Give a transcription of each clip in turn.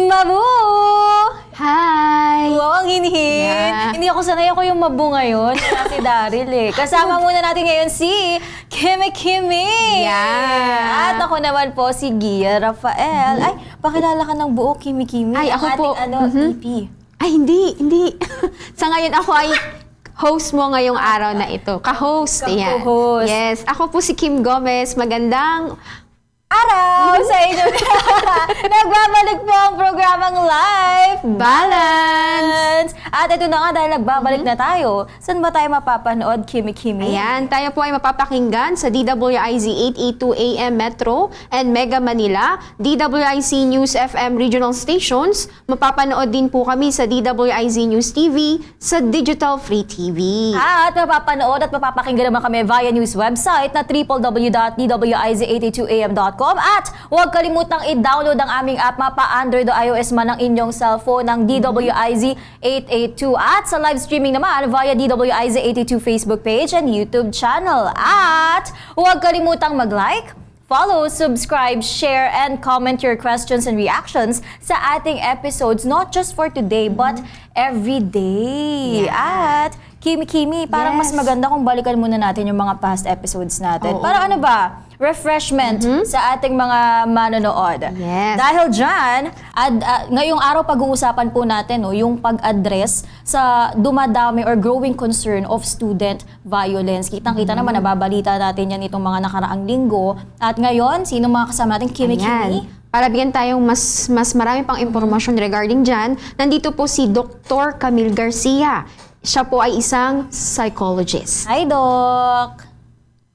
Mabu! Hi! Wow, ang hinhin. Yeah. Hindi ako sanay ako yung mabu ngayon. Kaya si Daryl eh. Kasama muna natin ngayon si Kimi. Yeah. At ako naman po si Gia Rafael. Ay, pakilala ka ng buo, Kimi. Ay, Ang ako ating po. EP. Ay, hindi. Sa ngayon, ako ay host mo ngayong araw na ito. Ka-host. Ayan. Ka-host. Yes. Ako po si Kim Gomez. Magandang Araw sa inyo. Nagbabalik po ang programang Life Balance! At ito na nga dahil nagbabalik na tayo. Saan ba tayo mapapanood, Kimi? Ayan, tayo po ay mapapakinggan sa DWIZ 882 AM Metro and Mega Manila, DWIC News FM Regional Stations. Mapapanood din po kami sa DWIZ News TV, sa Digital Free TV. At mapapanood at mapapakinggan naman kami via news website na www.dwiz882am.com. At huwag kalimutang i-download ang aming app mapa Android o iOS man ang inyong cellphone ng DWIZ 882. At sa live streaming naman via DWIZ 882 Facebook page and YouTube channel. At huwag kalimutang mag-like, follow, subscribe, share, and comment your questions and reactions sa ating episodes, not just for today, but every day. Yeah. At Kimi, parang mas Yes. maganda kung balikan muna natin yung mga past episodes natin. Oo. Para ano ba? Refreshment sa ating mga manonood. Yes. Dahil dyan, ngayong araw pag-uusapan po natin yung pag-address sa dumadami or growing concern of student violence. Kitang-kita naman, nababalita natin yan itong mga nakaraang linggo. At ngayon, sino mga kasama natin? Kimi? Para bigyan tayong mas marami pang impormasyon regarding dyan, nandito po si Dr. Camille Garcia. Siya po ay isang psychologist. Hi, Doc!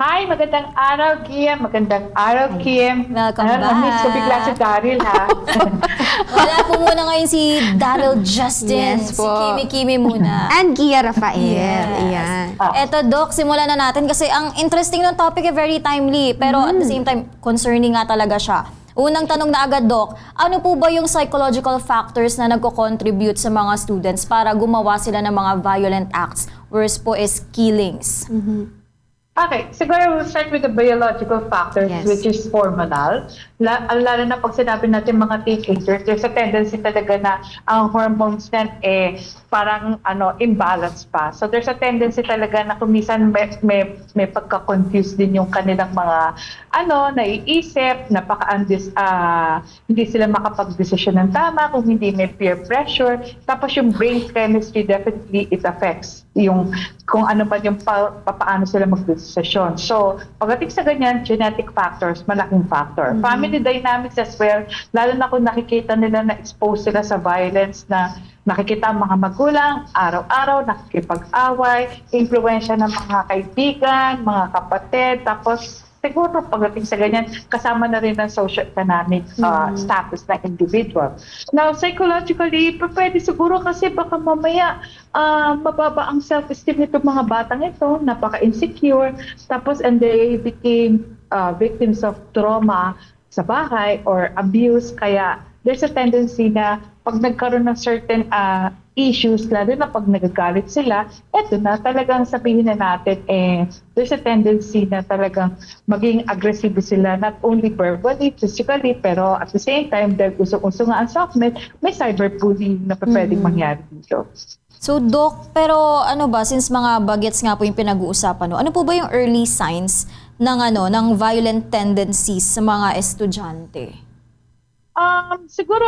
Hi, magandang araw, Gia. Magandang araw, Kim. Welcome back. Na-miss ko bigla si Daryl, ha? Wala po muna ngayon si Daryl Justin. Yes Si po. Kimi muna. And Gia Rafael. Yes. Ayan. Eto, Doc, simulan na natin kasi ang interesting ng topic ay very timely. Pero at the same time, concerning nga talaga siya. Unang tanong na agad, Doc, ano po ba yung psychological factors na nagko-contribute sa mga students para gumawa sila ng mga violent acts? Worst po is killings. Okay, siguro we'll start with the biological factors, Yes. which is hormonal. Lalo na pag sinabi natin mga teenagers, there's a tendency talaga na ang hormones na parang imbalance pa. So there's a tendency talaga na kumisan may pagka-confuse din yung kanilang mga naiisip, hindi sila makapag-desisyon ng tama kung hindi may peer pressure. Tapos yung brain chemistry definitely it affects yung kung ano ba yung paano sila mag-desisyon. So pagdating sa ganyan, genetic factors, malaking factor. Family dynamics as well, lalo na kung nakikita nila na expose sila sa violence na nakikita ang mga magulang, araw-araw, nakikipag-away, influensya ng mga kaibigan, mga kapatid, tapos siguro pagdating sa ganyan, kasama na rin ang socio-economic status ng individual. Now, psychologically, pwede siguro kasi baka mamaya mababa ang self-esteem nitong mga batang ito, napaka-insecure, tapos and they became victims of trauma sa bahay or abuse, kaya there's a tendency na pag nagkaroon ng certain issues, lalo na pag nagagalit sila, eto na talagang sabihin na natin, there's a tendency na talagang maging agresibo sila, not only verbally, physically, pero at the same time, dahil usong-uso nga ang softnet, may cyberbullying na pwedeng mangyari dito. So, Doc, pero ano ba, since mga bagets nga po yung pinag-uusapan, ano po ba yung early signs ng violent tendencies sa mga estudyante? Siguro,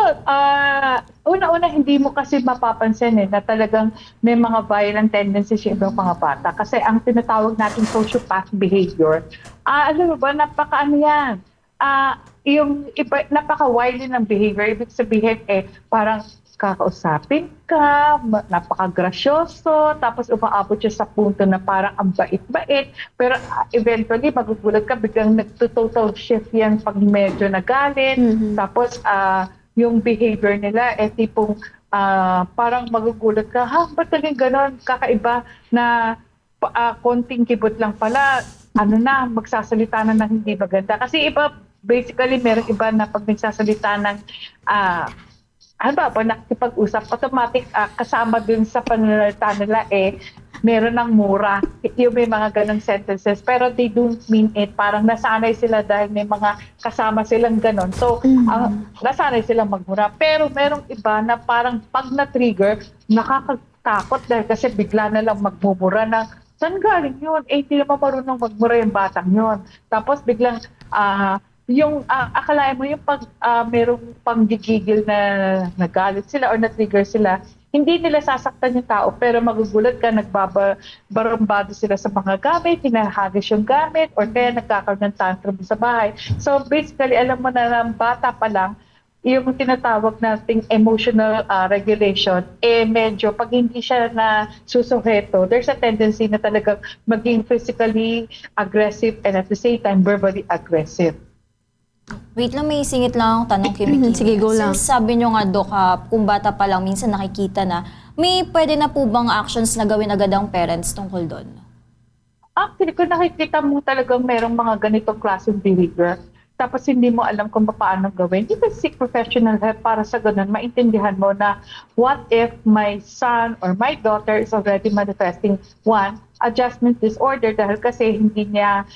una-una hindi mo kasi mapapansin na talagang may mga violent tendencies yung ibang mga bata. Kasi ang tinatawag natin sociopath behavior, alam mo ba, yan. Yung iba, napaka-wily ng behavior. Ibig sabihin, parang kakausapin ka, napaka-grasyoso, tapos umaabot siya sa punto na parang ang bait-bait, pero eventually magugulat ka, biglang nagto-total shift yan pag medyo nagalit, tapos yung behavior nila, tipong parang magugulat ka, ba't naging ganon, kakaiba na konting kibot lang pala, magsasalita na ng hindi maganda. Kasi iba, basically, meron iba na pag nagsasalita ng nakikipag-usap, automatic kasama dun sa pananalita nila meron ng mura. Yung may mga ganong sentences. Pero they don't mean it. Parang nasanay sila dahil may mga kasama silang ganon. So, nasanay silang magmura. Pero merong iba na parang pag na-trigger, nakakatakot dahil kasi bigla na lang magmumura ng saan galing yun? Eh, hindi naman marunong magmura yung batang yun. Tapos biglang, akalain mo yung pag merong panggigigil na nagalit sila or na-trigger sila, hindi nila sasaktan yung tao pero magugulat ka, nagbabarambado sila sa mga gamit, hinahagis yung gamit or kaya nagkakaroon ng tantrum sa bahay. So basically, alam mo na ng bata pa lang, yung tinatawag nating emotional regulation, medyo pag hindi siya na susuheto, there's a tendency na talagang maging physically aggressive and at the same time verbally aggressive. Wait lang, may singit lang akong tanong, Kimi. Sige, go lang. Since sabi nyo nga, Dok, kung bata pa lang, minsan nakikita na, may pwede na po bang actions na gawin agad ang parents tungkol doon? Actually, kung nakikita mo talagang merong mga ganitong klaseng behavior, tapos hindi mo alam kung paano gawin, you can seek professional help para sa ganun, maintindihan mo na what if my son or my daughter is already manifesting adjustment disorder dahil kasi hindi niya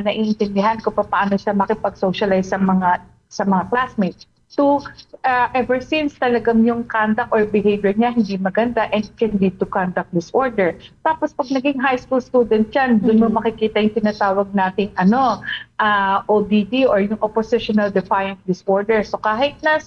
naiintindihan kung paano siya makipag-socialize sa mga classmates. So, ever since talagang yung conduct or behavior niya hindi maganda and can lead to conduct disorder. Tapos pag naging high school student yan, doon mo makikita yung tinatawag nating ODD or yung oppositional defiant disorder. So kahit na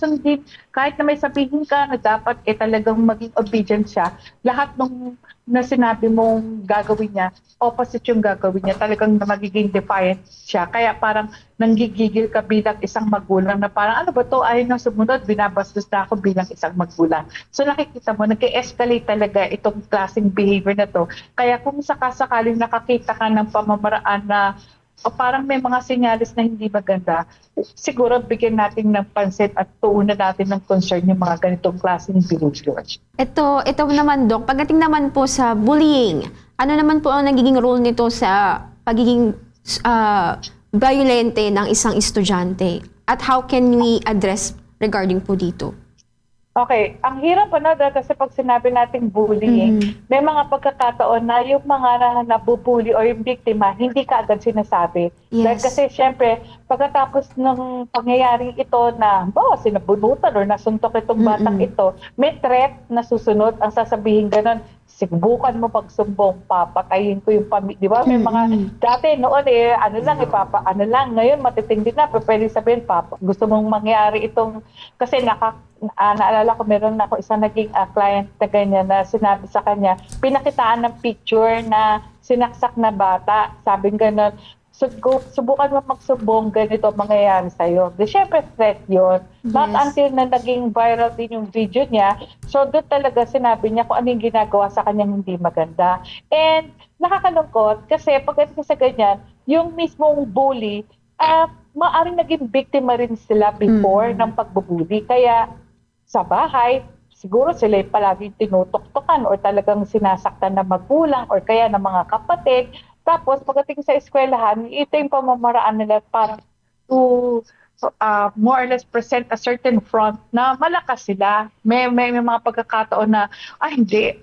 may sabihin ka na dapat talagang maging obedient siya, lahat ng na sinabi mong gagawin niya, opposite yung gagawin niya, talagang magiging defiant siya. Kaya parang nanggigigil ka bilang isang magulang na parang ano ba to, ayaw na sumunod, binabastos na ako bilang isang magulang. So nakikita mo, nag-escalate talaga itong klaseng behavior na to. Kaya kung sakasakaling nakakita ka ng pamamaraan na o parang may mga senyalis na hindi maganda, siguro bigyan natin ng pansin at tuunan natin ng concern yung mga ganitong klaseng behavior. Ito naman, Dok, pagdating naman po sa bullying, ano naman po ang nagiging role nito sa pagiging violente ng isang estudyante? At how can we address regarding po dito? Okay, ang hirap kasi pag sinabi nating bullying, may mga pagkakataon na yung mga nabubully o yung biktima, hindi ka agad sinasabi. Yes. Dahil kasi syempre, pagkatapos ng pangyayaring ito na, sinabunutan or nasuntok itong batang ito, may threat na susunod, ang sasabihin ganon, subukan mo pagsumbong, papatayin ko yung pamilya. Di ba? May mga, dati noon ngayon matitindi na, pero pwede sabihin, gusto mong mangyari itong, kasi naalala ko, meron ako isang naging client na ganyan na sinabi sa kanya, pinakitaan ng picture na sinaksak na bata, sabing gano'n, subukan mo magsumbong, ganito mangyayari sa'yo. Di syempre threat yun. Yes. Not until na naging viral din yung video niya, so doon talaga sinabi niya kung ano yung ginagawa sa kanyang hindi maganda. And nakakalungkot kasi pagdating sa ganyan, yung mismong bully, maaaring naging biktima rin sila before ng pagbubuli. Kaya sa bahay, siguro sila palaging tinutoktokan or talagang sinasaktan na magulang or kaya ng mga kapatid. Tapos pagdating sa eskwelahan, ito yung pamamaraan nila para to more or less present a certain front na malakas sila. May mga pagkakataon na, hindi,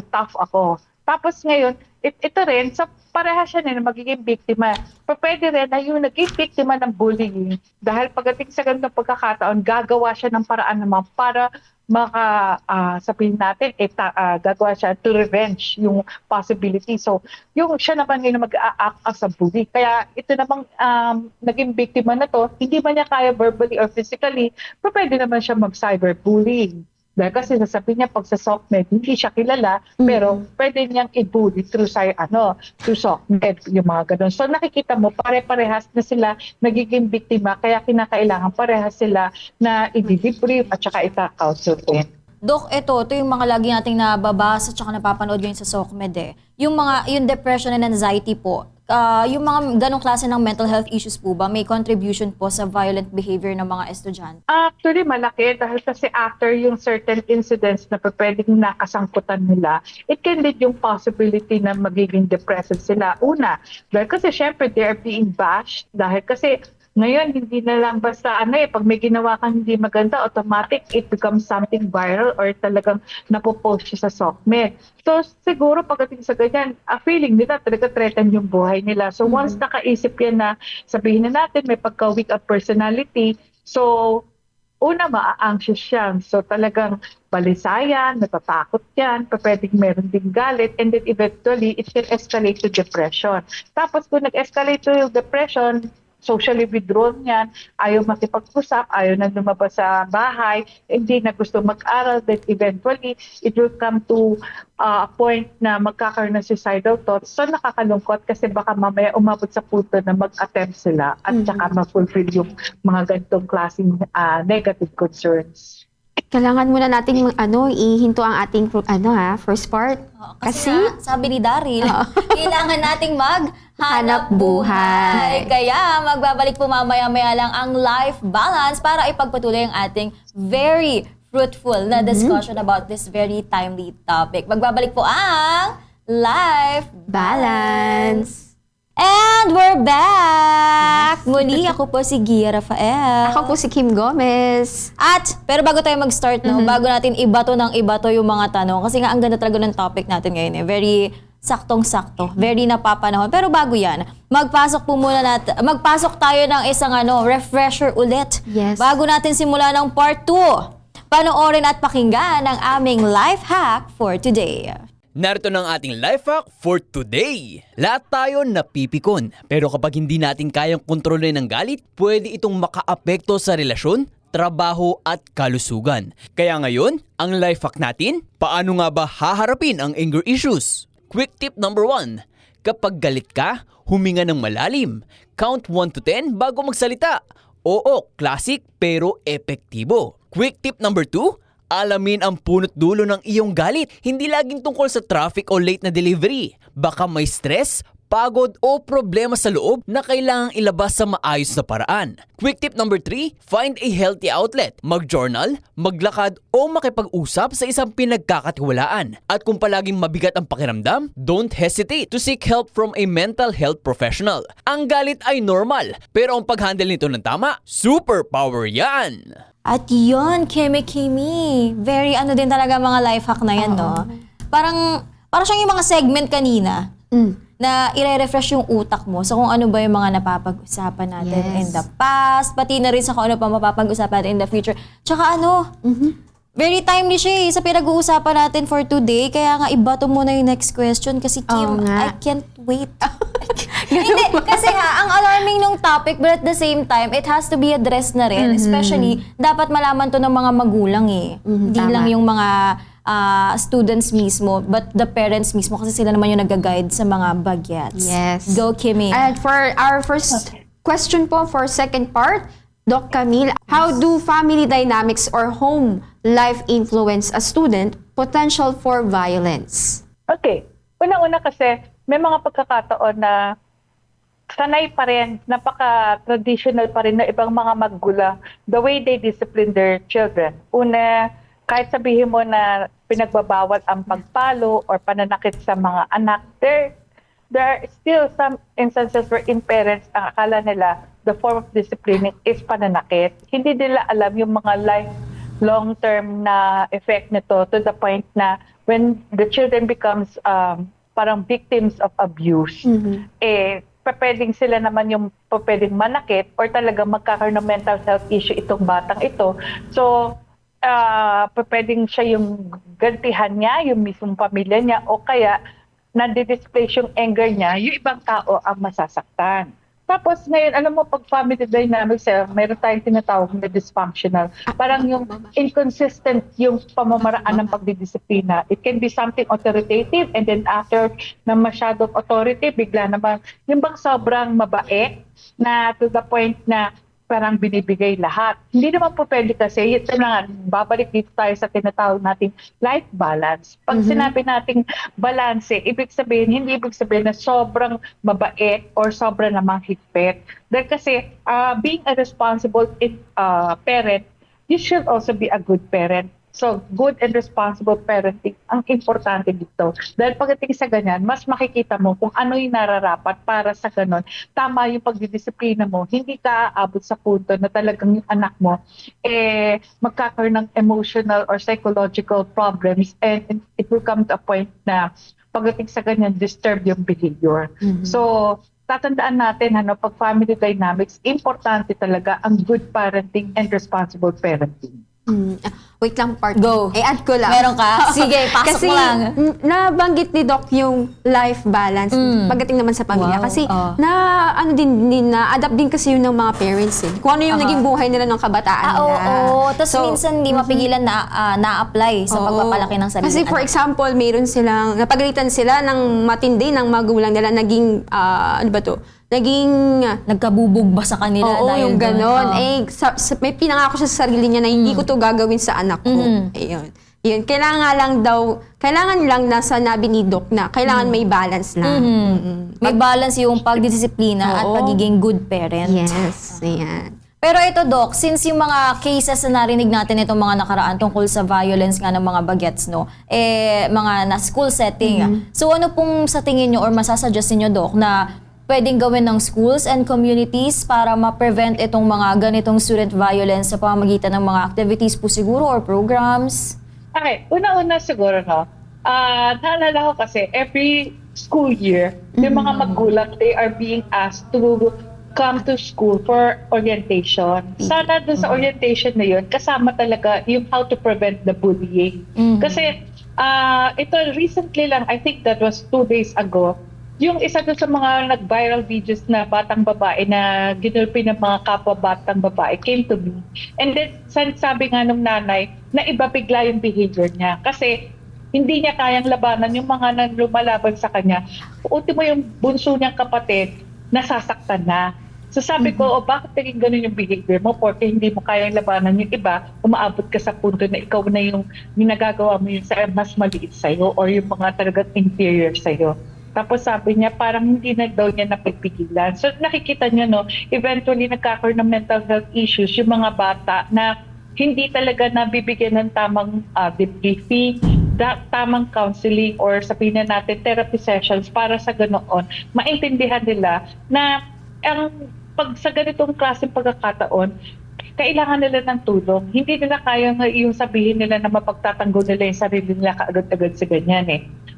tough ako. Tapos ngayon, ito rin, pareha siya na magiging biktima. Pero pwede rin na yung naging biktima ng bullying, dahil pagdating sa ganitong pagkakataon, gagawa siya ng paraan naman para sabihin natin, gagawa siya to revenge yung possibility. So, yung siya naman ngayon mag-a-act as a bully. Kaya ito namang naging biktima na to, hindi man niya kaya verbally or physically, pero pwede naman siya mag-cyberbullying. Dahil kasi sasabihin niya pag sa SOCMED, hindi siya kilala, pero pwede niyang i-bully through SOCMED, yung mga ganun. So nakikita mo, pare-parehas na sila nagiging biktima, kaya kinakailangan parehas sila na i-debrief at saka ita-counsel din. Dok, ito yung mga lagi nating nababasa at saka napapanood yun sa SOCMED yung depression and anxiety po, yung mga ganong klase ng mental health issues po ba, may contribution po sa violent behavior ng mga estudyante? Actually, malaki dahil kasi after yung certain incidents na pwedeng nakasangkutan nila, it can lead yung possibility na magiging depressive sila. Una, dahil kasi syempre they are being bashed dahil kasi Ngayon, hindi na lang basta pag may ginawa kang hindi maganda, automatic, it becomes something viral or talagang napopost siya sa SOCMED. So, siguro pagdating sa ganyan, feeling nila talaga threaten yung buhay nila. So, once nakaisip yan na sabihin na natin may pagka-weak of personality, so, una, maa-anxious yan. So, talagang balisayan, natatakot yan, pwedeng meron ding galit, and then eventually, it can escalate to depression. Tapos, kung nag-escalate to depression, socially withdrawn yan, ayaw makipag-usap, ayaw na lumabas sa bahay, hindi na gusto mag-aral, then eventually, it will come to a point na magkakaroon ng suicidal thoughts. So nakakalungkot kasi baka mamaya umabot sa punto na mag-attempt sila at saka ma-fulfill yung mga ganitong klaseng negative concerns. Kailangan muna nating ihinto ang ating first part. Kasi nga, sabi ni Daryl, kailangan nating maghanap buhay. Kaya magbabalik po mamaya-maya lang ang life balance para ipagpatuloy ang ating very fruitful na discussion about this very timely topic. Magbabalik po ang life Balance. And we're back! Muli, ako po si Gia Rafael. Ako po si Kim Gomez. Pero bago tayo mag-start, bago natin ibato yung mga tanong, kasi nga ang ganda talaga ng topic natin ngayon. Very saktong-sakto, very napapanahon. Pero bago yan, magpasok tayo ng isang refresher ulit. Yes. Bago natin simula ng part 2, panoorin at pakinggan ang aming life hack for today. Narito ng ating life hack for today. Lahat tayo napipikon, pero kapag hindi natin kayang kontrolin ng galit, pwede itong makaapekto sa relasyon, trabaho at kalusugan. Kaya ngayon, ang life hack natin, paano nga ba haharapin ang anger issues? Quick tip number 1. Kapag galit ka, huminga ng malalim. Count 1 to 10 bago magsalita. Oo, classic pero epektibo. Quick tip number 2. Alamin ang punot dulo ng iyong galit. Hindi laging tungkol sa traffic o late na delivery. Baka may stress, pagod o problema sa loob na kailangang ilabas sa maayos na paraan. Quick tip number 3, find a healthy outlet. Mag-journal, maglakad o makipag-usap sa isang pinagkakatiwalaan. At kung palaging mabigat ang pakiramdam, don't hesitate to seek help from a mental health professional. Ang galit ay normal, pero ang pag-handle nito ng tama, superpower yan! At yun, Kimi. Very din talaga mga life hack na yan, no? Parang siyang yung mga segment kanina na i-refresh yung utak mo sa kung ano ba yung mga napapag-usapan natin in the past, pati na rin sa kung ano pa mapapag-usapan natin in the future. Tsaka very timely siya sa pinag-uusapan natin for today. Kaya nga, ibato mo na yung next question kasi Kim, I can't wait. Hindi, kasi ang alarming nung topic, but at the same time, it has to be addressed na rin. Especially, dapat malaman to ng mga magulang Hindi lang yung mga students mismo, but the parents mismo kasi sila naman yung nag-guide sa mga bagets. Yes. Go, Kimi. And for our first question po, for second part, Doc Camille, how do family dynamics or home life influence a student potential for violence? Okay. Una-una kasi, may mga pagkakataon na sanay pa rin, napaka-traditional pa rin ng ibang mga magulang, the way they discipline their children. Una, kahit sabihin mo na pinagbabawal ang pagpalo or pananakit sa mga anak, there are still some instances wherein parents, ang akala nila, the form of disciplining is pananakit. Hindi nila alam yung mga long-term na effect nito to the point na when the children becomes parang victims of abuse, pwedeng sila naman yung pwedeng manakit or talagang magkakaroon ng mental health issue itong batang ito. So, pwedeng siya yung gantihan niya, yung mismong pamilya niya, o kaya nadi-display yung anger niya, yung ibang tao ang masasaktan. Tapos ngayon, alam mo, pag family dynamics, mayroon tayong tinatawag na dysfunctional. Parang yung inconsistent yung pamamaraan ng pagdidisiplina. It can be something authoritative and then after na masyadong authority, bigla naman yung bang sobrang mabait na to the point na parang binibigay lahat. Hindi naman po pwede kasi, ito na nga, babalik dito tayo sa tinatawag nating life balance. Pag sinabi nating balance, hindi ibig sabihin na sobrang mabait or sobrang namang higpit. Dahil kasi, being a responsible parent, you should also be a good parent. So, good and responsible parenting ang importante dito. Dahil pagdating sa ganyan, mas makikita mo kung ano yung nararapat para sa ganon. Tama yung pagdidisiplina mo. Hindi ka aabot sa punto na talagang yung anak mo magkakaroon ng emotional or psychological problems, and it will come to a point na pagdating sa ganyan, disturb yung behavior. So, tatandaan natin, pag family dynamics, importante talaga ang good parenting and responsible parenting. Wait lang, part. Go. Add ko lang. Meron ka? Sige, pasok Kasi, mo lang. nabanggit ni Doc yung life balance pagdating naman sa pamilya. Wow. Kasi, na-adapt din kasi yun ng mga parents eh. Kung ano yung naging buhay nila ng kabataan nila. Oo. Tapos So, minsan hindi mapigilan na-apply sa oo. pagpapalaki ng sarili. Kasi for example, mayroon silang, napagalitan sila ng matindi ng magulang nila, naging, naging, Nagkabubog ba sa kanila? oo, dahil yung doon? ganon. Oo. May pinangako siya sa sarili niya na hindi ko to gagawin sa anak ko. Ayun. Yun. Kailangan lang nasa nabi ni Doc na kailangan may balance lang. May balance yung pagdisiplina at Oo. pagiging good parent. Yes. Ayan. Pero ito, Doc, since yung mga cases na narinig natin itong mga nakaraan tungkol sa violence nga ng mga bagets, mga na school setting. So ano pong sa tingin nyo or masasuggest niyo, Doc, na pwedeng gawin ng schools and communities para ma-prevent itong mga ganitong student violence sa pamamagitan ng mga activities po siguro or programs? Okay, una-una siguro, naalala ko kasi every school year, yung mga magulang, they are being asked to come to school for orientation. Sana dun sa orientation na yun, kasama talaga yung how to prevent the bullying. Kasi ito recently lang, I think that was 2 days ago, yung isa doon sa mga nag-viral videos na batang babae na ginulpi ng mga kapwa batang babae came to me. And then sabi nga nung nanay na iba bigla yung behavior niya. Kasi hindi niya kayang labanan yung mga lumalaban sa kanya. Ultimo yung bunso niyang kapatid, nasasaktan na. So sabi ko, bakit naging ganun yung behavior mo? Porque hindi mo kayang labanan yung iba, umaabot ka sa punto na ikaw na yung nagagawa mo yung sa mas maliit sa'yo or yung mga talagang inferior sa'yo. Tapos sabi niya, parang hindi na daw niya napipigilan. So nakikita niyo, eventually nagkakaroon ng mental health issues yung mga bata na hindi talaga nabibigyan ng tamang debriefing, tamang counseling or sabihin na natin therapy sessions para sa ganoon, maintindihan nila na pag sa ganitong klaseng pagkakataon, kailangan nila ng tulong. Hindi nila kaya yung sabihin nila na mapagtatanggol nila yung sarili nila kaagad-agad sa ganyan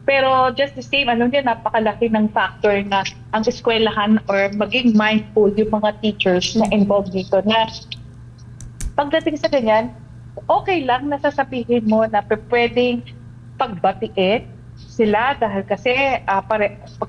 Pero just the same, napakalaki ng factor na ang eskwelahan or maging mindful yung mga teachers na involved dito na pagdating sa ganyan, okay lang na sasabihin mo na pwedeng pagbatiin sila dahil kasi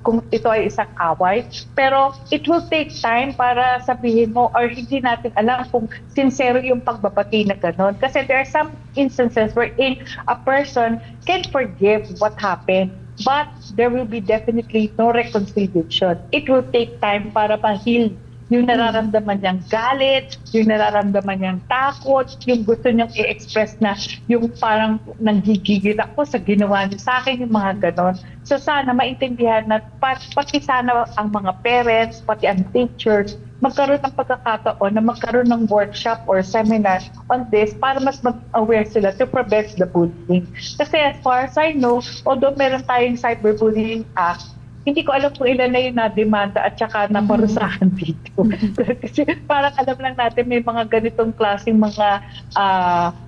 kung ito ay isang away. Pero it will take time para sabihin mo or hindi natin alam kung sincere yung pagbabati na gano'n. Kasi there are some instances wherein a person can forgive what happened, but there will be definitely no reconciliation. It will take time para ma-heal yung nararamdaman niyang galit, yung nararamdaman niyang takot, yung gusto niyang i-express na yung parang nanggigigil ako sa ginawa niyo sa akin, yung mga ganon. So sana maintindihan na pati sana ang mga parents, pati ang teachers, magkaroon ng pagkakataon na magkaroon ng workshop or seminar on this para mas mag-aware sila to prevent the bullying. Kasi as far as I know, although meron tayong Cyberbullying Act, hindi ko alam kung ilan na yung na-demanda at saka naparusahan dito. Kasi parang alam lang natin may mga ganitong klaseng mga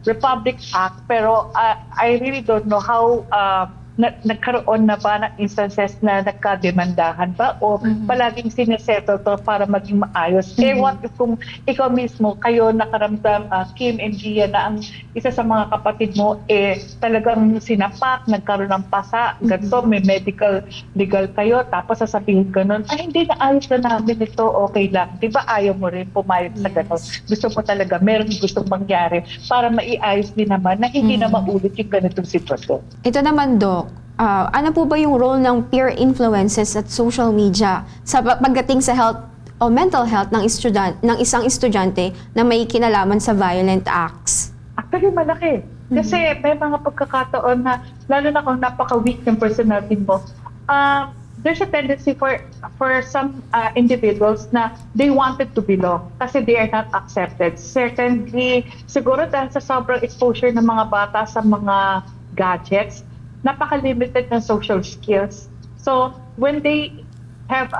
Republic Act, pero I really don't know how nagkaroon na ba ng instances na nagkademandahan ba o palaging sinesettle to para maging maayos. Eh what if kung ikaw mismo, kayo nakaramdam, Kim and Gia, na ang isa sa mga kapatid mo talagang sinapak, nagkaroon ng pasa, ganito, may medical, legal kayo, tapos sasabihin ganun, ay hindi na ayos na namin ito, okay lang. Di ba ayaw mo rin pumayag sa ganun? Gusto mo talaga, meron gustong mangyari para maiayos din naman na hindi na maulit yung ganitong sitwasyon. Ito naman, Doc, ano po ba yung role ng peer influences at social media sa pagdating sa health o mental health ng isang estudyante na may kinalaman sa violent acts? Actually, malaki. Kasi may mga pagkakataon na, lalo na kung napaka-weak ng personality mo, there's a tendency for some individuals na they wanted to belong kasi they are not accepted. Certainly, siguro dahil sa sobrang exposure ng mga bata sa mga gadgets, napaka-limited ng social skills. So, when they have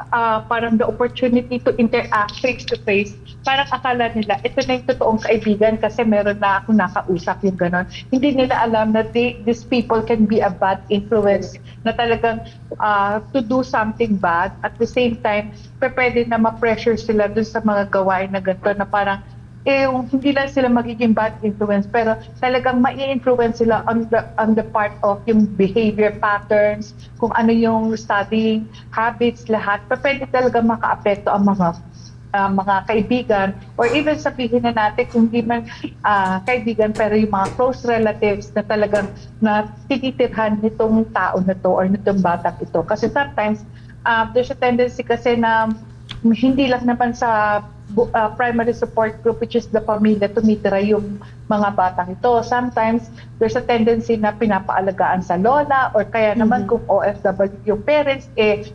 parang the opportunity to interact face-to-face, parang akala nila, ito na yung totoong kaibigan kasi meron na akong nakausap yung gano'n. Hindi nila alam na these people can be a bad influence na talagang to do something bad. At the same time, pwede na ma-pressure sila dun sa mga gawain na ganito na parang hindi lang sila magiging bad influence pero talagang mai-influence sila on the part of yung behavior patterns, kung ano yung studying habits, lahat. Pwede talaga maka-apekto ang mga kaibigan or even sabihin na natin kung hindi man kaibigan pero yung mga close relatives na talagang na tinitirhan nitong tao na to or nitong batang ito. Kasi sometimes there's a tendency kasi na hindi lang naman sa primary support group which is the pamilya tumitira yung mga batang ito. Sometimes there's a tendency na pinapaalagaan sa lola or kaya naman kung OFW yung parents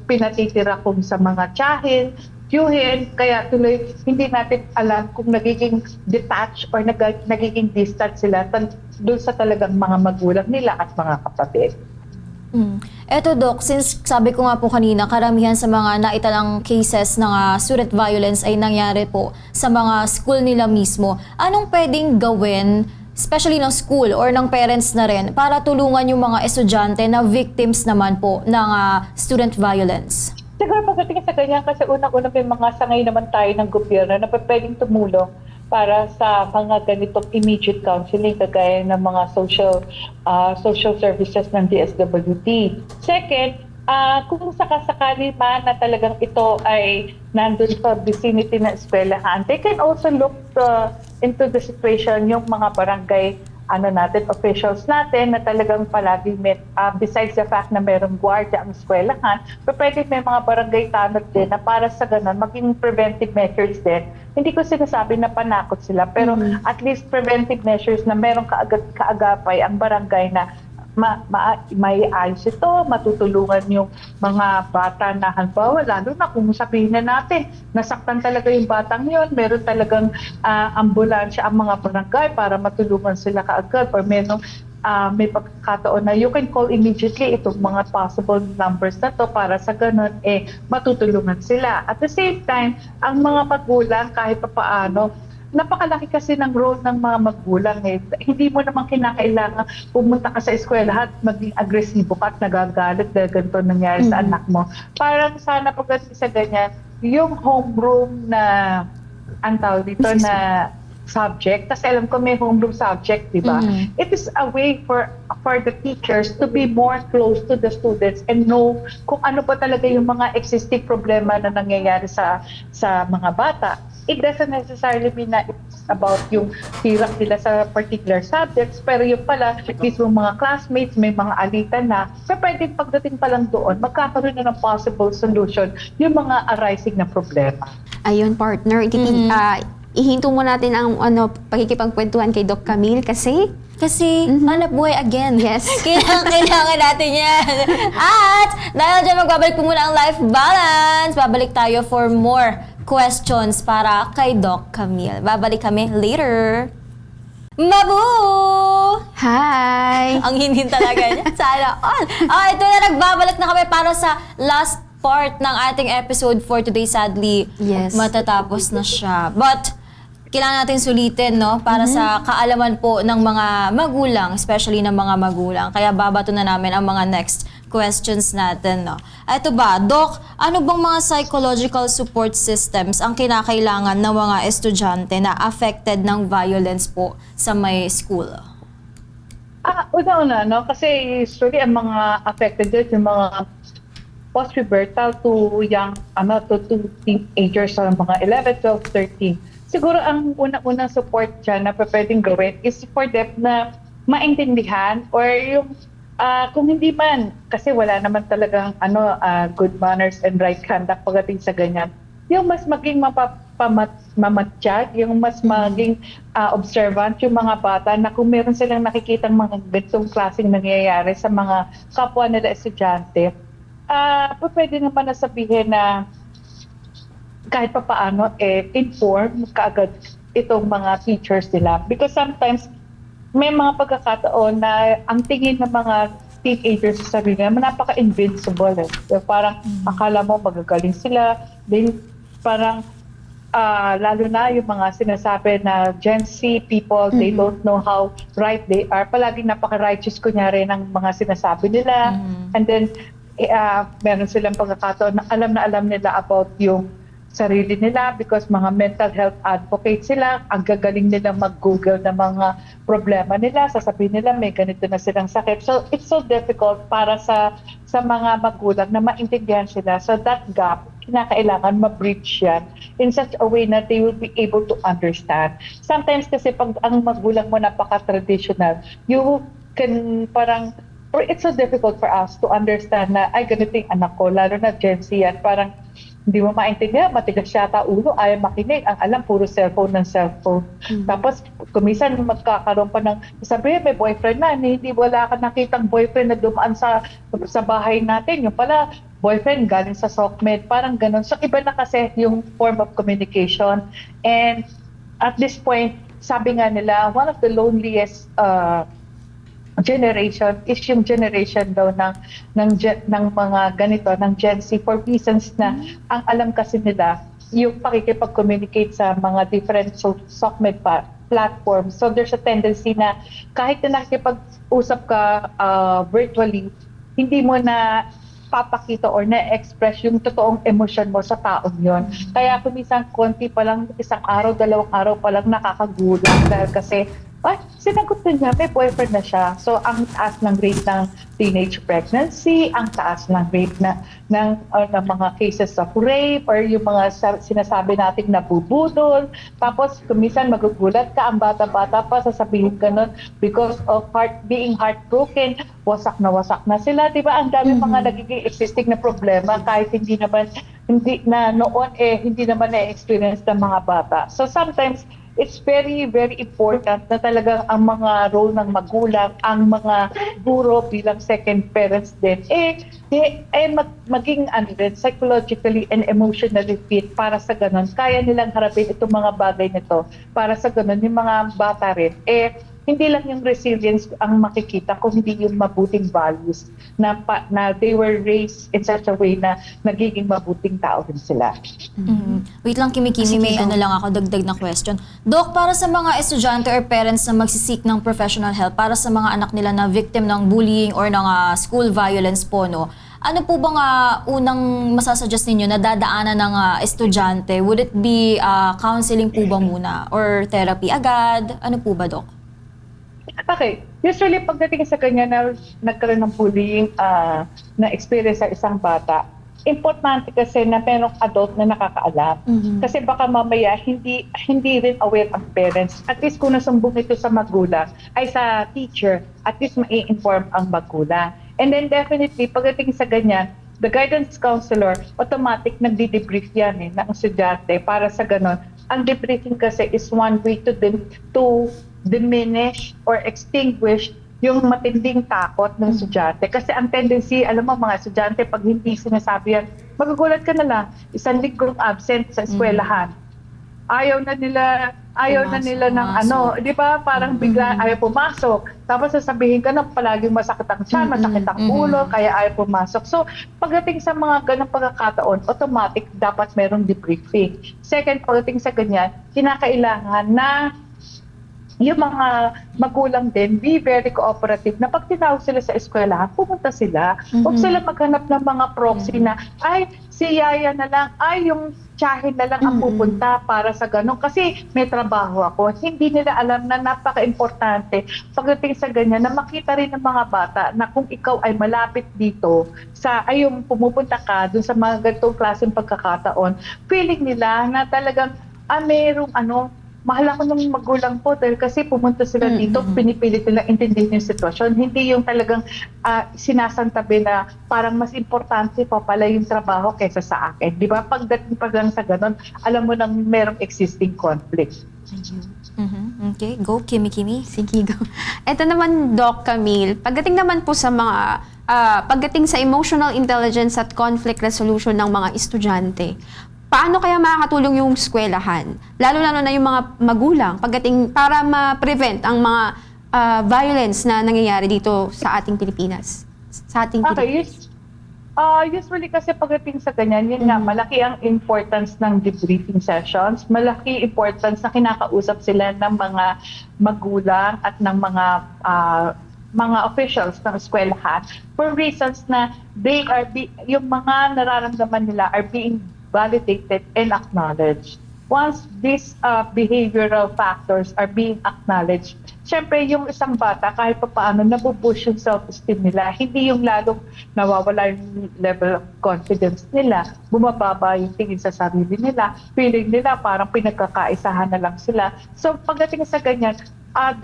pinatitira kung sa mga tiyahin, tiyuhin, kaya tuloy hindi natin alam kung nagiging detached or nagiging distant sila doon sa talagang mga magulang nila at mga kapatid. Eto Doc, since sabi ko nga po kanina, karamihan sa mga naitalang cases ng student violence ay nangyari po sa mga school nila mismo. Anong pwedeng gawin, especially ng school or ng parents na rin, para tulungan yung mga estudyante na victims naman po ng student violence? Siguro pagdating sa ganyan, kasi unang-unang may mga sangay naman tayo ng gobyerno na pwedeng tumulong para sa mga ganitong immediate counseling kagaya ng mga social services ng DSWD. Second, kung sakasakali man na talagang ito ay nandun sa vicinity ng eskwelahan, they can also look into the situation yung mga barangay officials natin na talagang palagi besides the fact na merong gwardiya ang eskwelahan, pwede may mga barangay tanod din na para sa ganun, maging preventive measures din. Hindi ko sinasabi na panakot sila, pero at least preventive measures na merong kaagapay ang barangay na may ayos ito, matutulungan yung mga bata na halimbawa, lalo na kung sabihin na natin, nasaktan talaga yung batang yun, meron talagang ambulansya ang mga barangay para matulungan sila kaagad or may pagkakataon na you can call immediately itong mga possible numbers na to para sa ganun, matutulungan sila. At the same time, ang mga magulang kahit pa paano, napakalaki kasi ng role ng mga magulang. Hindi mo naman kinakailangan pumunta ka sa eskwela at maging agresibo ka at nagagalit dahil ganito nangyari sa anak mo. Parang sana pagdating sa ganyan, yung homeroom na ang tawag dito na subject, kasi alam ko may homeroom subject, di ba? It is a way for the teachers to be more close to the students and know kung ano pa talaga yung mga existing problema na nangyayari sa mga bata. It doesn't necessarily mean na it's about yung hirap nila sa particular subjects, pero yung pala, mismo mga classmates, may mga alitan na, pero pwede pagdating pa lang doon, magkakaroon na ng possible solution yung mga arising na problema. Ayun, partner, ihinto mo natin ang pakikipagkwentuhan kay Doc Camille kasi hanap buhay again. Yes. Kailangan natin yan. At dahil dyan magbabalik po muna ang Life Balance, babalik tayo for more questions para kay Doc Camille. Babalik kami later. Mabu! hi! Ang hindi talaga niya. Sana all. Ito na, nagbabalik na kami para sa last part ng ating episode for today. Sadly, Yes. matatapos na siya. But, kailangan natin sulitin, no? Para sa kaalaman po ng mga magulang, especially ng mga magulang. Kaya babato na namin ang mga next questions natin, no? Ito ba, Doc, ano bang mga psychological support systems ang kinakailangan ng mga estudyante na affected ng violence po sa may school? Una-una, no? Kasi usually ang mga affected dito, yung mga post-pubertal to young, to teenagers, so mga 11, 12, 13. Siguro ang una-unang support dyan na pwedeng gawin is for them na maintindihan or yung kung hindi man, kasi wala naman talagang good manners and right conduct pagdating sa ganyan, yung mas maging mamatsyag, yung mas maging observant yung mga bata na kung meron silang nakikitang mga ganitong klaseng nangyayari sa mga kapwa nila estudyante, pwede naman na sabihin na kahit pa paano, inform kaagad itong mga teachers nila. Because sometimes, may mga pagkakataon na ang tingin ng mga teenagers sa sarili nila, napaka-invincible. So, parang akala mo magagaling sila. Then, parang lalo na yung mga sinasabi na Gen Z people, they don't know how right they are. Palaging napaka-righteous kunyari ng mga sinasabi nila. And then, meron silang pagkakataon na alam nila about yung sarili nila because mga mental health advocate sila. Ang gagaling nila mag-google ng mga problema nila. Sasabihin nila may ganito na silang sakit. So, it's so difficult para sa mga magulang na maintindihan sila. So, that gap, kinakailangan ma-bridge yan in such a way na they will be able to understand. Sometimes kasi pag ang magulang mo napaka-traditional, you can parang, or it's so difficult for us to understand na, ay, ganito yung anak ko, lalo na Gen Z yan, parang hindi mo maintindihan, matigas yata ulo, ayaw makinig. Ang alam, puro cellphone ng cellphone. Tapos, kumisan magkakaroon pa ng, sabihin, may boyfriend na, hindi wala ka nakitang boyfriend na dumaan sa bahay natin. Yung pala, boyfriend galing sa SOCMED, parang ganun. So, iba na kasi yung form of communication. And at this point, sabi nga nila, one of the loneliest generation is yung generation daw ng mga ganito, ng Gen Z, for reasons na ang alam kasi nila yung pakikipag-communicate sa mga different SOCMED platforms. So there's a tendency na kahit na nakikipag-usap ka virtually, hindi mo na papakita or na-express yung totoong emosyon mo sa taong yon. Kaya kumisang konti pa lang, isang araw, 2 araw pa lang nakakagulat dahil kasi sinagot na niya, may boyfriend na siya. So, ang taas ng rate ng teenage pregnancy, ang taas ng rate ng mga cases of rape or yung mga sinasabi nating nabubudol. Tapos, kumisan magugulat ka, ang bata-bata pa, sasabihin ka nun, because of being heartbroken, wasak na sila. Diba? Ang dami mga nagiging existing na problema kahit hindi naman na-experience ng mga bata. So, sometimes, it's very, very important na talagang ang mga role ng magulang, ang mga guro bilang second parents din, maging psychologically and emotionally fit para sa ganun. Kaya nilang harapin itong mga bagay nito. Para sa ganun, yung mga bata rin, hindi lang yung resilience ang makikita, kung hindi yung mabuting values na they were raised in such a way na nagiging mabuting tao rin sila. Wait lang, Kimi, may lang ako, dagdag na question. Doc, para sa mga estudyante or parents na magsisik ng professional help para sa mga anak nila na victim ng bullying or ng school violence po, no? Ano po bang unang masasuggest ninyo na dadaanan ng estudyante? Would it be counseling po ba muna? Or therapy agad? Ano po ba, Doc? Okay. Usually, pagdating sa kanya na nagkaroon ng bullying na experience sa isang bata, importante kasi na merong adult na nakakaalam. Kasi baka mamaya hindi rin aware ang parents. At least kung nasumbong ito sa magulang, ay sa teacher, at least mai-inform ang magulang. And then definitely, pagdating sa ganyan, the guidance counselor, automatic nagdi-debrief yan ng estudyante para sa ganon. Ang debriefing kasi is one way to diminish or extinguish yung matinding takot ng estudyante. Kasi ang tendency, alam mo mga estudyante, pag hindi sinasabi yan, magugulat ka na lang, 1 linggong absent sa eskwelahan. Ayaw na nila ng di ba? Parang bigla ayaw pumasok. Tapos sasabihin ka na palaging masakit ang tiyan, masakit ang ulo, kaya ayaw pumasok. So, pagdating sa mga ganong pagkakataon, automatic dapat merong debriefing. Second, pagdating sa ganyan, kinakailangan na yung mga magulang din, be very cooperative na pag tinawag sila sa eskwelahan, pumunta sila. Huwag sila maghanap ng mga proxy na, ay, si Yaya na lang, ay, yung tiyahin na lang ang pupunta para sa ganun. Kasi may trabaho ako. Hindi nila alam na napaka-importante pagdating sa ganyan na makita rin ng mga bata na kung ikaw ay malapit dito ay yung pumupunta ka dun sa mga ganitong klaseng pagkakataon, feeling nila na talagang merong mahal ako ng magulang po dahil kasi pumunta sila dito, pinipilit nila intindihin yung sitwasyon. Hindi yung talagang sinasantabi na parang mas importante pa pala yung trabaho kaysa sa akin. Di ba? Pagdating pa lang sa ganun, alam mo nang merong existing conflict. Okay, go, Kimi. Sige, go. Ito naman, Doc Camille, pagdating naman po sa mga pagdating sa emotional intelligence at conflict resolution ng mga estudyante, paano kaya makakatulong yung eskwelahan? Lalo-lalo na yung mga magulang pagdating para ma-prevent ang mga violence na nangyayari dito sa ating Pilipinas. Okay, usually kasi pagdating sa ganyan, yun nga, malaki ang importance ng debriefing sessions, malaki importance na kinakausap sila ng mga magulang at ng mga officials ng eskwelahan for reasons na yung mga nararamdaman nila are being validated and acknowledged. Once these behavioral factors are being acknowledged, syempre yung isang bata kahit pa paano nabubush yung self-esteem nila, hindi yung lalong nawawala yung level of confidence nila, bumababa yung tingin sa sarili nila, feeling nila parang pinagkakaisahan na lang sila. So pagdating sa ganyan,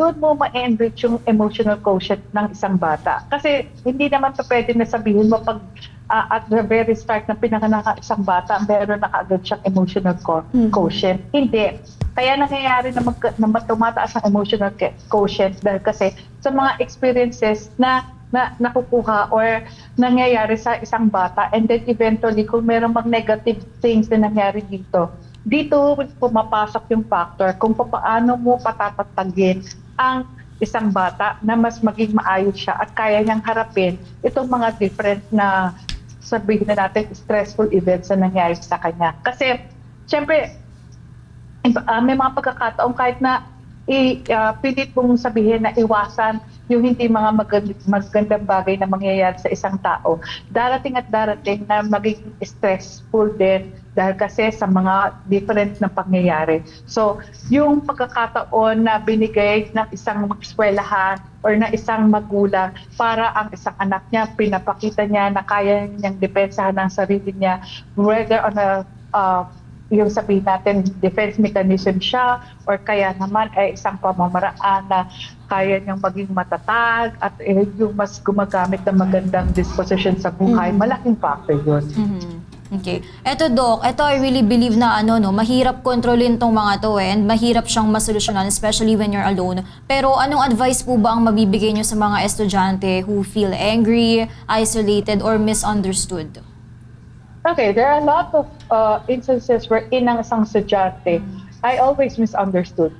doon mo ma-enrich yung emotional quotient ng isang bata. Kasi hindi naman to pwede na sabihin mo pag at the very start ng pinanganak isang bata, meron na kaagad siyang emotional quotient. Hindi. Kaya nangyayari na tumataas ang emotional quotient dahil kasi sa mga experiences na nakukuha or nangyayari sa isang bata, and then eventually kung meron mga negative things na nangyari dito pumapasok yung factor kung paano mo patatatagin ang isang bata na mas maging maayos siya at kaya niyang harapin itong mga different na sabihin na natin stressful events na nangyari sa kanya. Kasi syempre may mga pagkakataon kahit na pilit mong sabihin na iwasan yung hindi mga magandang bagay na mangyayari sa isang tao. Darating at darating na maging stressful din dahil kasi sa mga different na pangyayari. So, yung pagkakataon na binigay ng isang eskwelahan or na isang magulang para ang isang anak niya, pinapakita niya na kaya niyang depensahan ang sarili niya, whether on a yung sabihin natin defense mechanism siya or kaya naman ay isang pamamaraan na kaya niyang maging matatag at yung mas gumagamit ng magandang disposition sa buhay, malaking factor yun. Okay. Eto Doc, I really believe na mahirap kontrolin tong mga to and mahirap siyang masolusyonan especially when you're alone. Pero anong advice po ba ang mabibigay niyo sa mga estudyante who feel angry, isolated, or misunderstood? Okay, there are a lot of instances where ang isang estudyante I always misunderstood.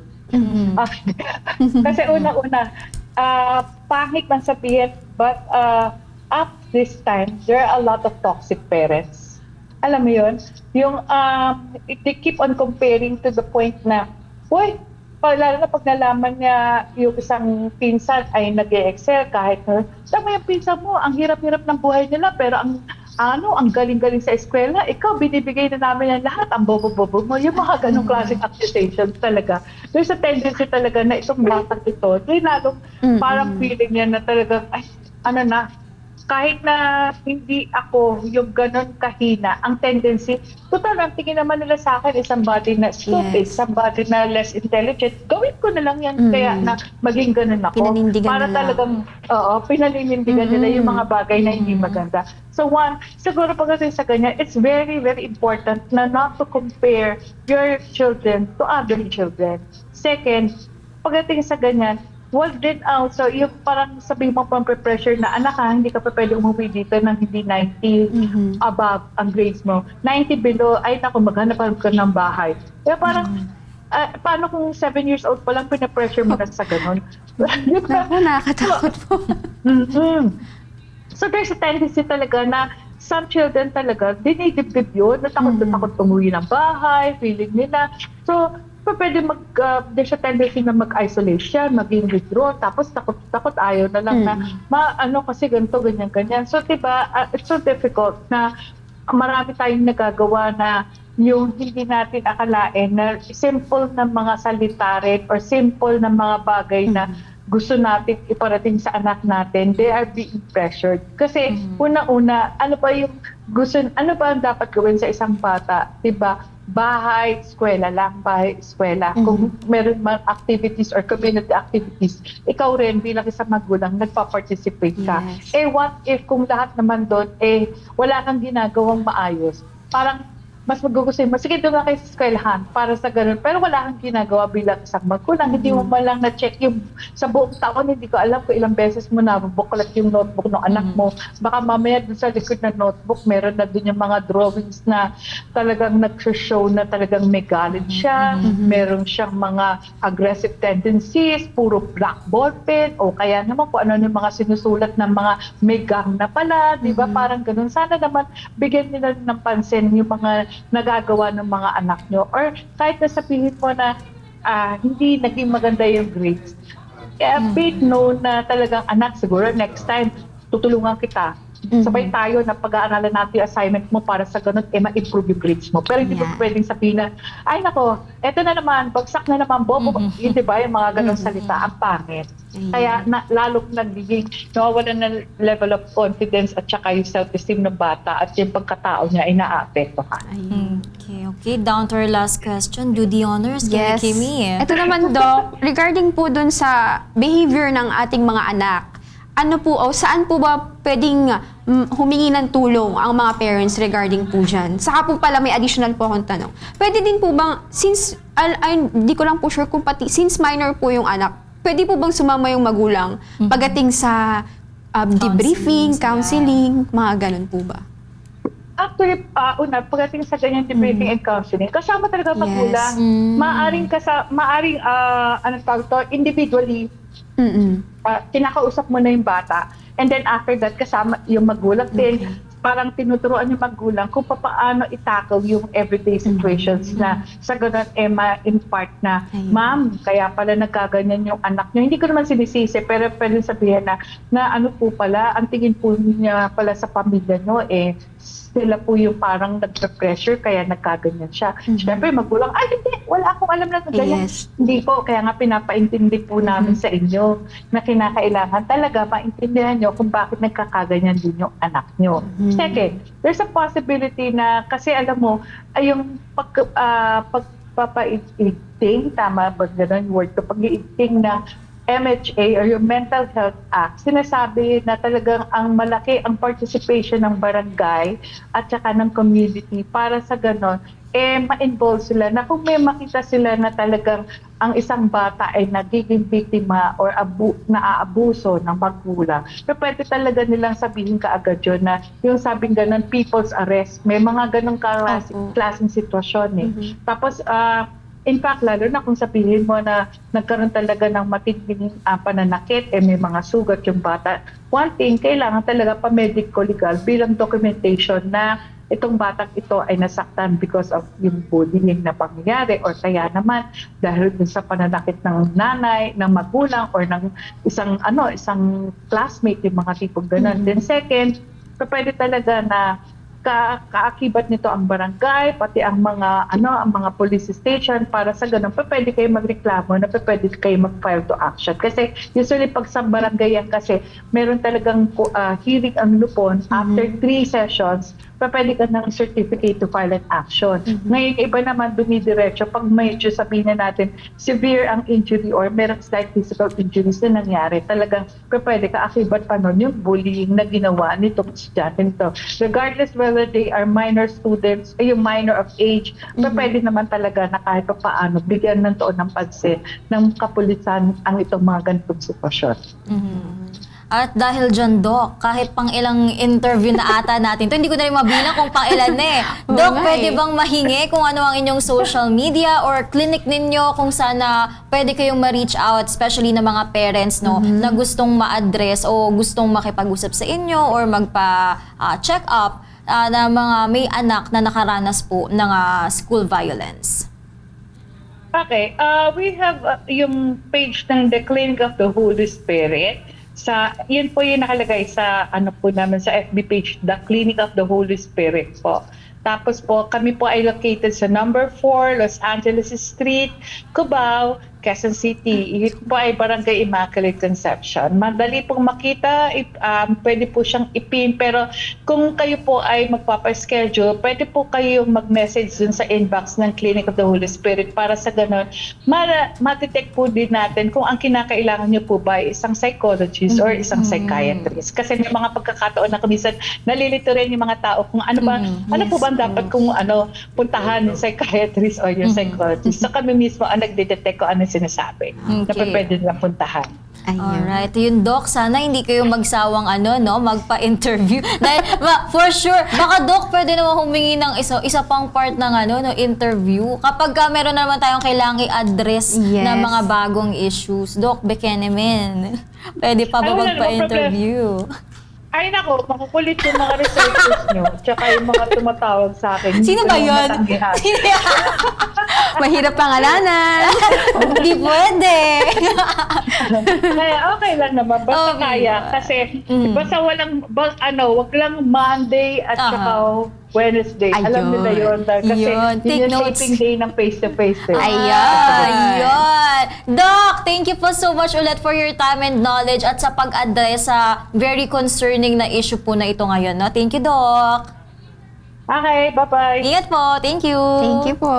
Kasi una-una, pangit man sabihin, but at this time, there are a lot of toxic parents. Alam mo yun? Yung they keep on comparing to the point na, uy, lalo na pag nalaman niya yung isang pinsan ay nag-e-excel kahit, tama yung pinsan mo, ang hirap-hirap ng buhay nila, pero ang galing-galing sa eskwela, ikaw, binibigay na namin yan lahat, ang bobo-bobo mo, yung mga ganong klaseng accusations talaga. There's a tendency talaga na itong batang ito, lalong parang feeling niya na talagang, kahit na hindi ako yung ganon kahina, ang tendency, total, ang tingin naman nila sa akin is somebody na stupid, somebody na less intelligent, gawin ko na lang yan, kaya na maging ganon ako. Pinanindigan para nila. talagang, pinaninindigan nila yung mga bagay na hindi maganda. So one, siguro pagdating sa ganyan, it's very, very important na not to compare your children to other children. Second, pagdating sa ganyan, wag din so yung parang sabihin mo pang pressure na anak hindi ka pa pwede umuwi dito ng hindi 90 above ang grades mo. 90 below, ay naku, maghanap ka ng bahay. Kaya parang, paano kung 7 years old pa lang pinapressure mo na sa ganun? Naku, nakakatakot po. So there's a tendency talaga na some children talaga, dinidibdib yun, natakot na takot umuwi ng bahay, feeling nila. So, pwede there's a tendency na mag-isolate siya, maging withdraw, tapos takot ayaw na lang na, kasi ganito, ganyan. So, diba, it's so difficult na marami tayong nagagawa na yung hindi natin akalain na simple na mga salita rin or simple na mga bagay na gusto natin iparating sa anak natin, they are being pressured. Kasi una-una, ano ba ang dapat gawin sa isang bata? Diba? Bahay, eskwela lang, bahay, eskwela. Kung meron man activities or community activities, ikaw rin bilang isang magulang, nagpa-participate ka. Yes. What if kung lahat naman doon, wala kang ginagawang maayos? Parang mas magugustuhin mo, sige, doon nga kayo sa eskwelahan para sa ganun. Pero wala kang ginagawa bilang isang magulang. Hindi mo man lang na-check yung sa buong taon, hindi ko alam kung ilang beses mo nabuklat yung notebook ng anak mo. Baka mamaya doon sa likod ng notebook, meron na din yung mga drawings na talagang nag-show na talagang may galit siya. Meron siyang mga aggressive tendencies, puro black ball pen, o kaya naman kung ano yung mga sinusulat ng mga may gang na pala, di ba? Parang ganun. Sana naman bigyan nila ng pansin yung mga nagagawa ng mga anak nyo. Or kahit na sabihin mo na hindi naging maganda yung grades, big no na talagang anak, siguro next time tutulungan kita. Sabay tayo na pag-aaralan natin yung assignment mo para sa ganun, ma-improve yung grades mo. Pero hindi ko pwedeng sabihin na, ay nako, eto na naman, bagsak na naman, bobo. Yun, di ba, yung mga ganun salita, ang pangit. Kaya lalong nagiging nawawalan ng level of confidence at saka yung self-esteem ng bata at yung pagkatao niya ay naaapektuhan. Okay. Down to our last question. Do the honors, Yes. Kimi. Ito naman, Doc, regarding po dun sa behavior ng ating mga anak, ano po, o saan po ba pwedeng humingi ng tulong ang mga parents regarding po dyan? Saka po pala may additional po akong tanong. Pwede din po bang, since, di ko lang po sure kung pati, since minor po yung anak, pwede po bang sumama yung magulang pagdating sa debriefing, counseling, mga ganun po ba? Actually, pagdating sa ganyan debriefing and counseling, kasama talaga magulang. Maaring anong tawag to, individually, kinakausap mo na yung bata. And then after that, kasama yung magulang din. Parang tinuturuan yung magulang kung paano i-tackle yung everyday situations na sa ganun ma-impart na, ma'am, kaya pala nagkaganyan yung anak nyo. Hindi ko naman sinisisi, pero pwede sabihin na ano po pala, ang tingin po niya pala sa pamilya nyo, sila po yung parang nagpe-pressure kaya nagkaganyan siya. Siyempre, magulang, ay hindi, wala akong alam na ganyan. Yes. Hindi po, kaya nga pinapaintindi po namin sa inyo na kinakailangan talaga maintindihan nyo kung bakit nagkakaganyan din yung anak nyo. Second, there's a possibility na, kasi alam mo, ay yung pagpapaiting, tama ba gano'n yung word ko, pag-iiting na MHA or yung Mental Health Act, sinasabi na talagang ang malaki ang participation ng barangay at saka ng community para sa ganon, ma-involve sila na kung may makita sila na talagang ang isang bata ay nagiging biktima or naaabuso ng magulang. Pero pwede talaga nilang sabihin kaagad yun na yung sabing ganon, people's arrest. May mga ganong klaseng sitwasyon Tapos, in fact, lalo na kung sabihin mo na nagkaroon talaga ng matinding pananakit, may mga sugat yung bata. One thing, kailangan talaga pa-medico-legal bilang documentation na itong batang ito ay nasaktan because of yung bullying na pangyayari or kaya naman dahil dun sa pananakit ng nanay, ng magulang or ng isang classmate, yung mga tipong ganun. Then second, pwede talaga na kaakibat nito ang barangay, pati ang mga police station para sa ganun, pwede kayo magreklamo na pwede kayo mag-file to action. Kasi usually pag sa barangay yan kasi, meron talagang hearing ang lupon after 3 sessions, pwede ka ng certificate to file an action. Ngayon, iba naman dumidiretso pag medyo sabihin na natin severe ang injury or meron slight physical injuries na nangyari, talagang pwede ka akibat pa nun yung bullying na ginawa nitong estudyante nito. Regardless whether they are minor students, yung minor of age, pwede naman talaga na kahit pa paano bigyan ng toon ng pansin ng kapulisan ang itong mga ganitong sitwasyon. At dahil dyan, Doc, kahit pang ilang interview na ata natin, hindi ko na rin mabilang kung pang ilan na Doc, pwede bang mahingi kung ano ang inyong social media or clinic ninyo kung sana pwede kayong ma-reach out, especially na mga parents na gustong ma-address o gustong makipag-usap sa inyo or magpa-check up na mga may anak na nakaranas po ng school violence? Okay, we have yung page ng The Clinic of the Holy Spirit. Yun po yung nakalagay sa namin sa FB page, The Clinic of the Holy Spirit po. Tapos po, kami po ay located sa number 4, Los Angeles Street, Cubao. Quezon City. Ito po ay Barangay Immaculate Conception. Madali pong makita, pwede po siyang ipin. Pero kung kayo po ay magpapaschedule, pwede po kayo mag-message dun sa inbox ng Clinic of the Holy Spirit para sa ganun, matitect po din natin kung ang kinakailangan niyo po ba ay isang psychologist or isang psychiatrist. Kasi may mga pagkakataon na minsan nalilito rin yung mga tao kung ano po ba ang dapat kung puntahan yung psychiatrist or yung psychologist. So kami mismo ang nagde-detect kung ano sinasabi na Okay. pwede nilang puntahan. Ayun. Alright. Yun, Doc, sana hindi kayo magsawang magpa-interview. Dahil, for sure, baka, Doc, pwede naman humingi ng isa pang part ng no, interview. Kapag meron na naman tayong kailangang i-address Yes. na mga bagong issues. Doc Bekenemen, pwede pa ba Ay, wala namang magpa-interview? Ay nako, makukulit yung mga researchers nyo, tsaka yung mga tumatawag sa akin. Sino Hindi ba ko yun? matanggihan. Mahirap pangalanan. Hindi pwede. Kaya okay lang naman, basta Okay. kaya. Kasi basta wag lang Monday at saka Wednesday. Alam Ayun. nila yun. Kasi Yun. Take yun yung notes. taping day ng face-to-face. Ayun. Doc, thank you po so much ulit for your time and knowledge at sa pag-address sa very concerning na issue po na ito ngayon. No? Thank you, Doc. Okay, bye-bye. Ingat po. Thank you. Thank you po.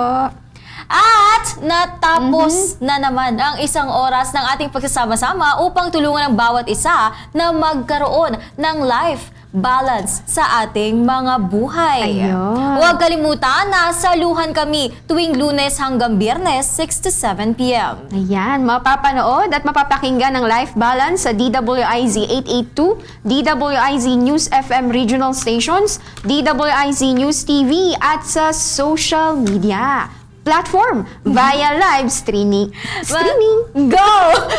At natapos na naman ang isang oras ng ating pagsasama-sama upang tulungan ang bawat isa na magkaroon ng life balance sa ating mga buhay. Ayun. Huwag kalimutan na saluhan kami tuwing Lunes hanggang Biyernes, 6 to 7 p.m. Ayan, mapapanood at mapapakinggan ng Life Balance sa DWIZ 882, DWIZ News FM Regional Stations, DWIZ News TV at sa social media platform via live streaming. Go!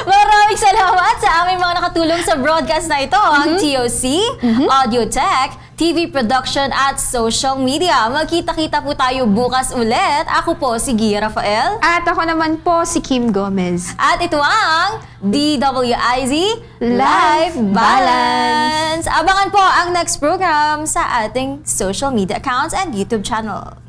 Maraming salamat sa aming mga nakatulong sa broadcast na ito, ang TOC, Audio Tech, TV Production at Social Media. Magkita-kita po tayo bukas ulit. Ako po si Gia Rafael. At ako naman po si Kim Gomez. At ito ang DWIZ Life Life Balance. Abangan po ang next program sa ating social media accounts and YouTube channel.